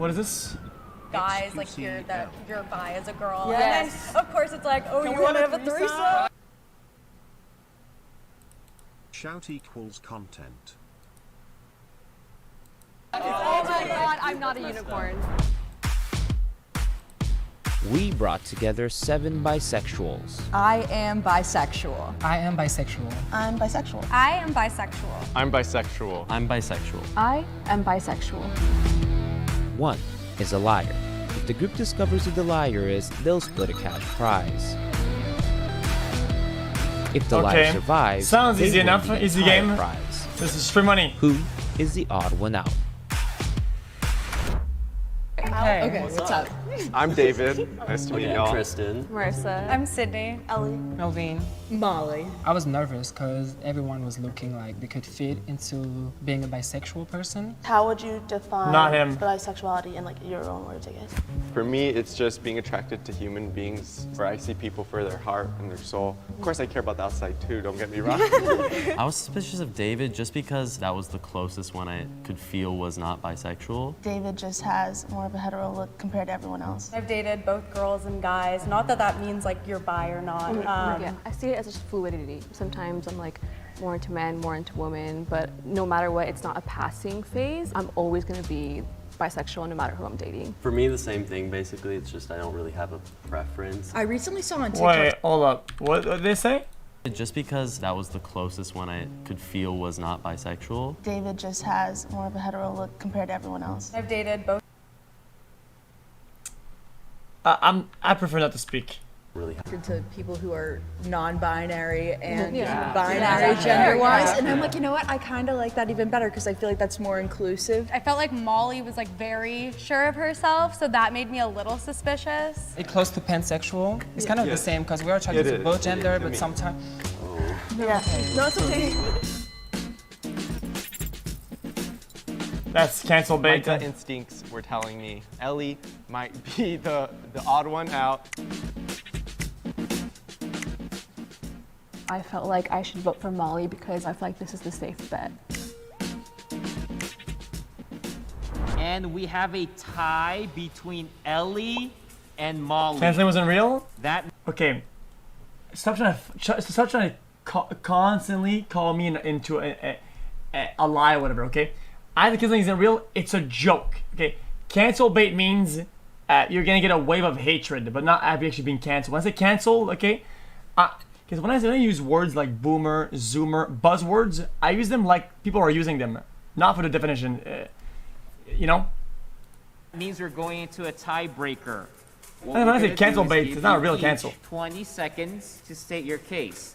What is this? Guys, like you're bi as a girl. Yes. And then, of course, it's like, oh, you want to have a threesome? Shout equals content. Oh my god, I'm not a unicorn. We brought together 7 bisexuals. I am bisexual. I am bisexual. I'm bisexual. I am bisexual. I'm bisexual. I'm bisexual. I am bisexual. One is a liar. If the group discovers who the liar is, they'll split a cash prize. If the liar survives, sounds they easy win enough. the Easy entire game. Prize. This is free money. Who is the odd one out? Hey. Okay, what's up? I'm David. Nice to meet y'all. Tristan. Marissa. I'm Sydney. Ellie. Melvin. Molly. I was nervous because everyone was looking like they could fit into being a bisexual person. How would you define Not him. bisexuality in like your own words, I guess? For me, it's just being attracted to human beings where I see people for their heart and their soul. Of course, I care about the outside too, don't get me wrong. I was suspicious of David just because that was the closest one I could feel was not bisexual. David just has more of a hetero look compared to everyone else. I've dated both girls and guys. Not that that means like you're bi or not. Yeah, I see it as just fluidity. Sometimes I'm like more into men, more into women, but no matter what, it's not a passing phase. I'm always gonna be bisexual no matter who I'm dating. For me, the same thing, basically. It's just I don't really have a preference. I recently saw on TikTok. Wait, hold up. What did they say? Just because that was the closest one I could feel was not bisexual. David just has more of a hetero look compared to everyone else. I've dated both. I prefer not to speak. Really. To people who are non-binary and Yeah. binary gender-wise, and I'm like, you know what? I kind of like that even better because I feel like that's more inclusive. I felt like Molly was like very sure of herself, so that made me a little suspicious. It's close to pansexual. It's kind of the same because we are attracted to both gender, but sometimes. Yeah. No, it's okay. That's cancel My bait. gut instincts were telling me Ellie might be the odd one out. I felt like I should vote for Molly because I feel like this is the safe bet. And we have a tie between Ellie and Molly. Canceling wasn't real? That Okay. Stop trying to constantly call me into a lie or whatever, okay? I think canceling isn't real. It's a joke, okay? Cancel bait means you're gonna get a wave of hatred, but not actually being canceled. When I say cancel, okay? Because when I use words like boomer, zoomer, buzzwords, I use them like people are using them, not for the definition, you know? means we're going into a tiebreaker. When I say cancel bait, it's not a real cancel. 20 seconds to state your case.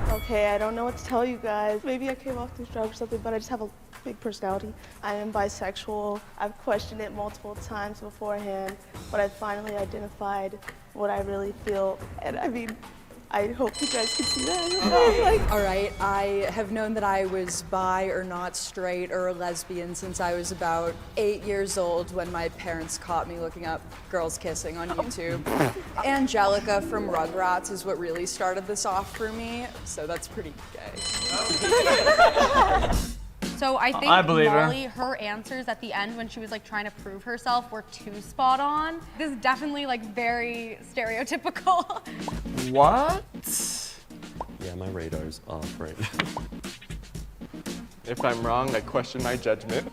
Okay, I don't know what to tell you guys. Maybe I came off too strong or something, but I just have a big personality. I am bisexual. I've questioned it multiple times beforehand, but I finally identified what I really feel. And I mean, I hope you guys can see that. I don't know, like... All right, I have known that I was bi or not straight or a lesbian since I was about 8 years old when my parents caught me looking up girls kissing on YouTube. Angelica from Rugrats is what really started this off for me, so that's pretty gay. So I think Molly, her answers at the end when she was like trying to prove herself were too spot on. This is definitely like very stereotypical. What? Yeah, my radar's off right now. If I'm wrong, I question my judgment.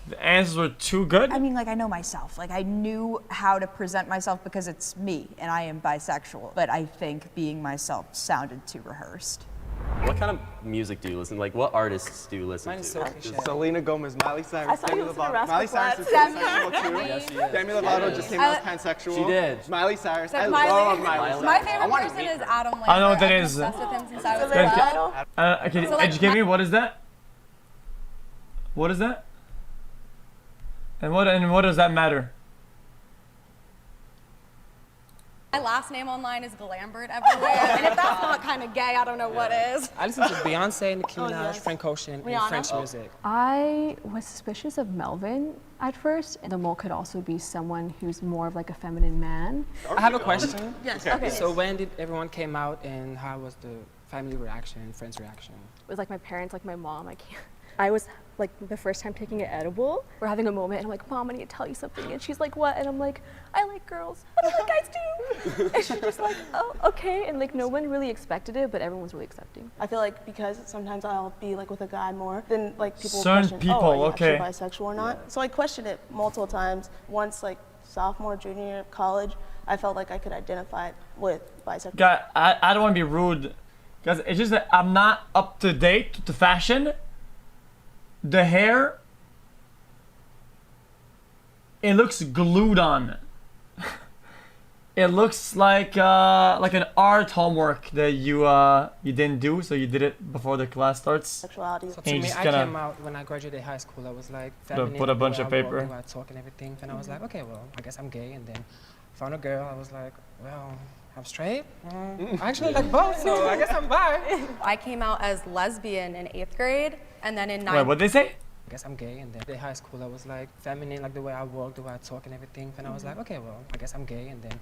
The answers were too good? I mean, like, I know myself. Like, I knew how to present myself because it's me, and I am bisexual. But I think being myself sounded too rehearsed. What kind of music do you listen to? Like, what artists do you listen Mine is to? so cliche. Selena Gomez, Miley Cyrus, I thought Demi you listened to Lovato. Rascal Miley Cyrus is Flatts. pansexual too. Yes, she is. Demi Lovato just came out as pansexual. She did. Miley Cyrus, I Miley. love Miley Cyrus. My I favorite wanna person meet is her. Adam Lambert. I know what that I've been is. obsessed with him since I was Good. little. Okay, So, like, educate me. What is that? What is that? And what does that matter? My last name online is Glambert everywhere, and if that's not kind of gay, I don't know what is. I listen to Beyonce, Nicki Minaj, yes. Frank Ocean, and Rihanna. French music. I was suspicious of Melvin at first, and the mole could also be someone who's more of like a feminine man. I have a question. Yes, Okay. okay. So when did everyone came out and how was the family reaction, friends reaction? It was like my parents, like my mom. I was like the first time taking an edible. We're having a moment and I'm like, Mom, I need to tell you something. And she's like, what? And I'm like, I like girls. I don't like guys too. And she's just like, oh, okay. And like no one really expected it, but everyone was really accepting. I feel like because sometimes I'll be like with a guy more, then like people will Certain question, people, oh, are you okay. actually bisexual or not? So I questioned it multiple times. Once like sophomore, junior year of college, I felt like I could identify with bisexual. Guys, I don't want to be rude. Guys, it's just that I'm not up to date to fashion. The hair, it looks glued on. It looks like an art homework that you didn't do, so you did it before the class starts. Sexuality. So to me, I came out when I graduated high school. I was like, feminine, put a bunch the of way I walk, paper. the way I talk and everything. And I was like, okay, well, I guess I'm gay. And then found a girl. I was like, well, I'm straight. I actually like both, so I guess I'm bi. I came out as lesbian in 8th grade, and then in 9th Wait, what'd they say? I guess I'm gay. And then in high school, I was like feminine, like the way I walk, the way I talk and everything. And I was like, okay, well, I guess I'm gay. And then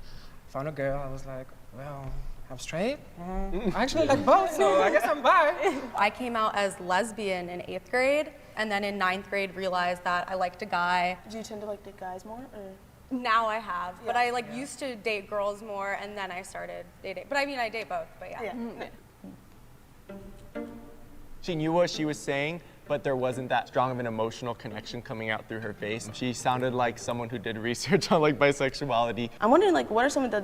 found a girl. I was like, well, I'm straight. I actually like both, so I guess I'm bi. I came out as lesbian in 8th grade, and then in 9th grade realized that I liked a guy. Do you tend to like date guys more? Or? Now I have, but I like used to date girls more, and then I started dating. But I mean, I date both, but yeah. She knew what she was saying, but there wasn't that strong of an emotional connection coming out through her face. She sounded like someone who did research on like bisexuality. I'm wondering like what are some of the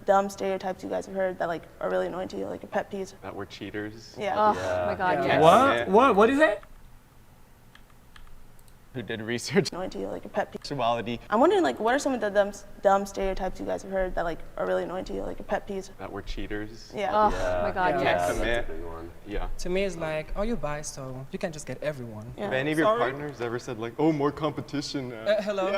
dumb stereotypes you guys have heard that like are really annoying to you, like your pet peeves? That we're cheaters. Yeah. Oh my God, yes. What is it? Who did research Annoying to you, like your pet peeves. sexuality. I'm wondering like what are some of the dumb stereotypes you guys have heard that like are really annoying to you, like your pet peeves? That we're cheaters. Yeah. Oh my God, yes. Commit. Yeah. To me, it's like, oh, you're bi, so you can just get everyone. Yeah. Have any of your partners ever said like, oh, more competition? Hello?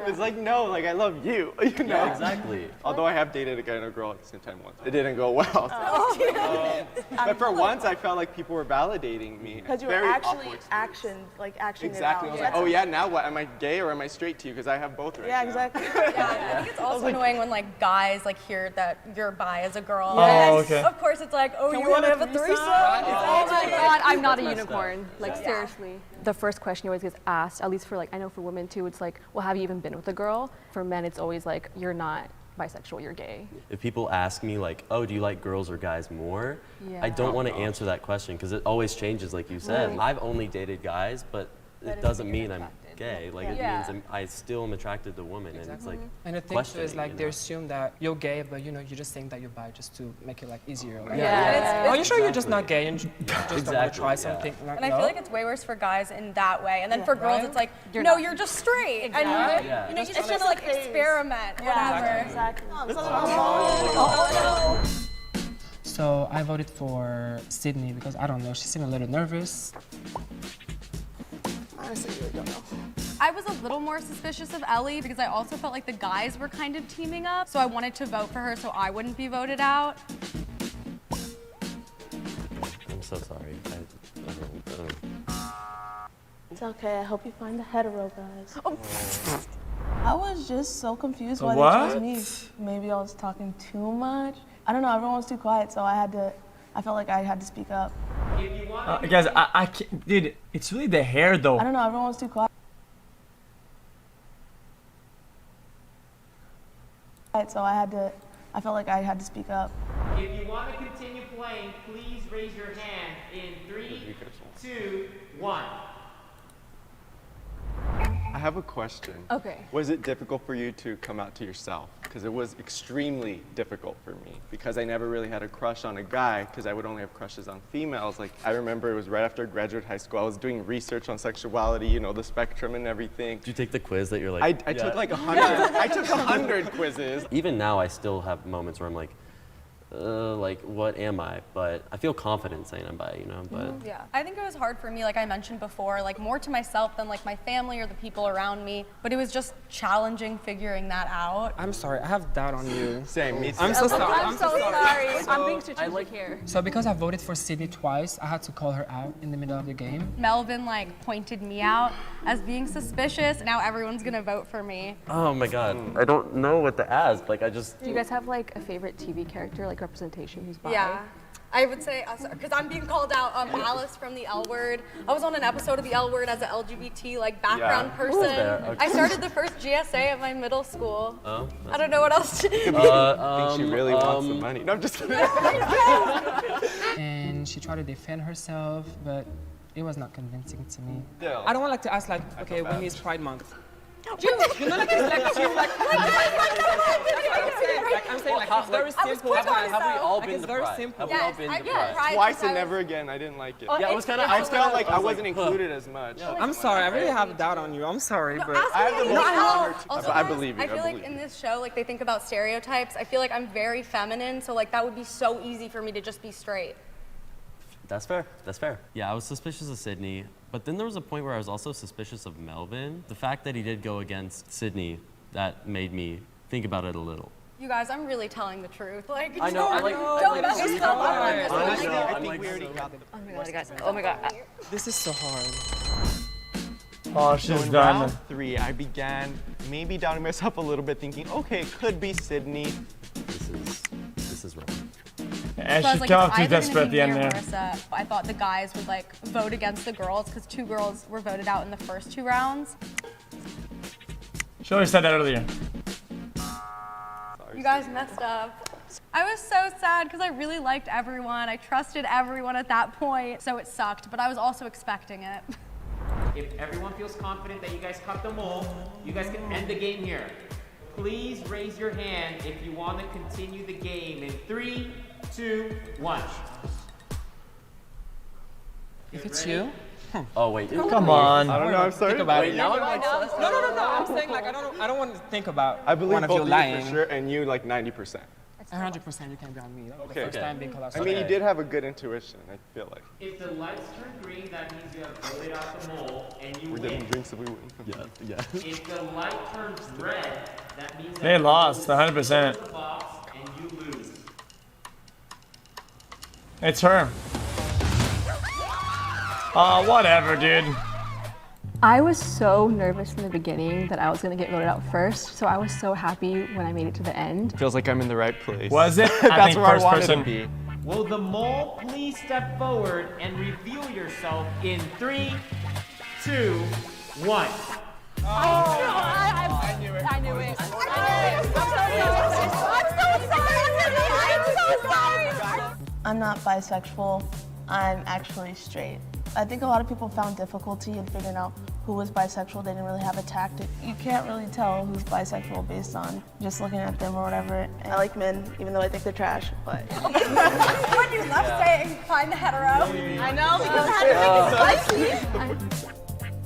It's like, no, like I love you, you know? Yeah, exactly. Although I have dated a guy and a girl at the same time once. It didn't go well. But for once, I felt like people were validating me. Because you were Very actually awful experience. actioning Exactly. it I was out. like, oh yeah, now what? Am I gay or am I straight to you? Because I have both right Yeah, now. exactly. I think it's also annoying when like guys like hear that you're bi as a girl. Oh, and okay. Of course, it's like, oh, you want to have a threesome? Oh my God, I'm not a That's messed unicorn. Like seriously. The first question always gets asked, at least for like, I know for women too, it's like, well, have you even been with a girl? For men, it's always like, you're not bisexual, you're gay. If people ask me like, oh, do you like girls or guys more? I don't want to answer that question because it always changes, like you said. Right. I've only dated guys, but it doesn't mean I'm gay. Like it means I still am attracted to women, and it's like And the thing too is questioning, like you they know? assume that you're gay, but you know you're just saying that you're bi just to make it like easier. Like, Yeah. Are you sure you're just not gay and just don't want to Exactly, try yeah. something? Like, And I no? feel like it's way worse for guys in that way. And then for girls, Right? it's like, You're no, not. you're just straight. And Yeah. you know, you It's just want just to like a phase. experiment, whatever. Exactly. So I voted for Sydney because I don't know, she seemed a little nervous. Honestly, I really don't know. I was a little more suspicious of Ellie because I also felt like the guys were kind of teaming up. So I wanted to vote for her so I wouldn't be voted out. I'm so sorry. I don't. It's okay. I hope you find the hetero guys. I was just so confused why What? they chose me. Maybe I was talking too much. I don't know. Everyone was too quiet, so I felt like I had to speak up. Guys, I can't, dude, it's really the hair though. I don't know. Everyone was too quiet. So I felt like I had to speak up. If you want to continue playing, please raise your hand in 3, 2, 1. I have a question. Okay. Was it difficult for you to come out to yourself? Because it was extremely difficult for me because I never really had a crush on a guy because I would only have crushes on females. Like I remember it was right after I graduated high school. I was doing research on sexuality, you know, the spectrum and everything. Did you take the quiz that you're like? I took like 100. I took 100 quizzes. Even now, I still have moments where I'm like, what am I? But I feel confident saying I'm bi, you know. But Yeah. I think it was hard for me, like I mentioned before, like more to myself than like my family or the people around me. But it was just challenging figuring that out. I'm sorry, I have doubt on you. Same, me too. I'm so sorry. I'm so sorry. I'm being strategic here. So because I voted for Sydney twice, I had to call her out in the middle of the game. Melvin like pointed me out as being suspicious. Now everyone's gonna vote for me. oh my god, I don't know what to ask. Like I just. Do you guys have like a favorite TV character, like representation who's bi? Yeah. I would say, because I'm being called out, Alice from the L Word. I was on an episode of the L Word as an LGBT background person. Okay. I started the first GSA at my middle school. Oh, I don't know what else to do. I think she really wants the money. No, I'm just kidding. And she tried to defend herself, but it was not convincing to me. Yeah. I don't want to ask okay, when is Pride Month? You know, it's I'm saying it's very simple. Have we all been it's to very Pride? simple. Have we all been to Pride? Twice and never again. I didn't like it. Yeah, it was kind of. I felt like I wasn't included as much. I'm sorry, I really have a doubt on you. I'm sorry, but I have the most honor to. Also, I guys, believe you. I feel like in this show, like they think about stereotypes. I feel like I'm very feminine, so like that would be so easy for me to just be straight. That's fair. That's fair. Yeah, I was suspicious of Sydney, but then there was a point where I was also suspicious of Melvin. The fact that he did go against Sydney, that made me think about it a little. You guys, I'm really telling the truth. Like, I know. don't mess yourself up on this. Honestly, I think we already got the. Oh my god, guys. Oh my god. this is so hard. Oh, So she's in done. round 3, I began maybe doubting myself a little bit, thinking, okay, it could be Sydney. This is wrong. And So I she was like, came it's off too either gonna desperate at be the end me or there. Marissa. I thought the guys would like vote against the girls because 2 girls were voted out in the first 2 rounds. She already said that earlier. You guys messed up. I was so sad because I really liked everyone. I trusted everyone at that point, so it sucked, but I was also expecting it. If everyone feels confident that you guys cut the mole, you guys can end the game here. Please raise your hand if you want to continue the game in 3, 2, 1. If it's you? Oh wait. Come on. I don't know, I'm sorry. Think about Wait, it. now I'm like. No. I'm saying like I don't want to think about I believe one of both you of you lying. for sure, and you like 90%. 100% you can be on me. Like, Okay. The first time being called out. I mean, you did have a good intuition, I feel like. If the lights turn green, that means you have voted out the mole and you We're win. getting drinks if we win. Yeah. If the light turns red, that means that They lost, you go 100%. to the box and you lose. It's her. Oh, whatever, dude. I was so nervous in the beginning that I was gonna get voted out first, so I was so happy when I made it to the end. Feels like I'm in the right place. Was it? I That's think where I first wanted person. to be. Will the mole please step forward and reveal yourself in 3, 2, 1. I knew it. I knew it. I'm so sorry. I'm not bisexual. I'm actually straight. I think a lot of people found difficulty in figuring out who was bisexual. They didn't really have a tactic. You can't really tell who's bisexual based on just looking at them or whatever. And I like men, even though I think they're trash, but. When you left saying find the hetero. I know, because I had to make it spicy.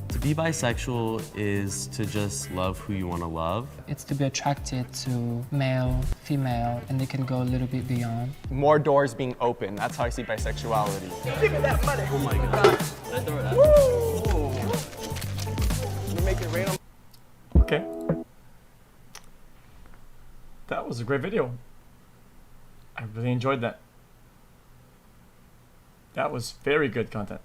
To be bisexual is to just love who you want to love. It's to be attracted to male, female, and they can go a little bit beyond. More doors being open. That's how I see bisexuality. Oh my god. Did I throw it out? You make it rain on. Okay. That was a great video. I really enjoyed that. That was very good content.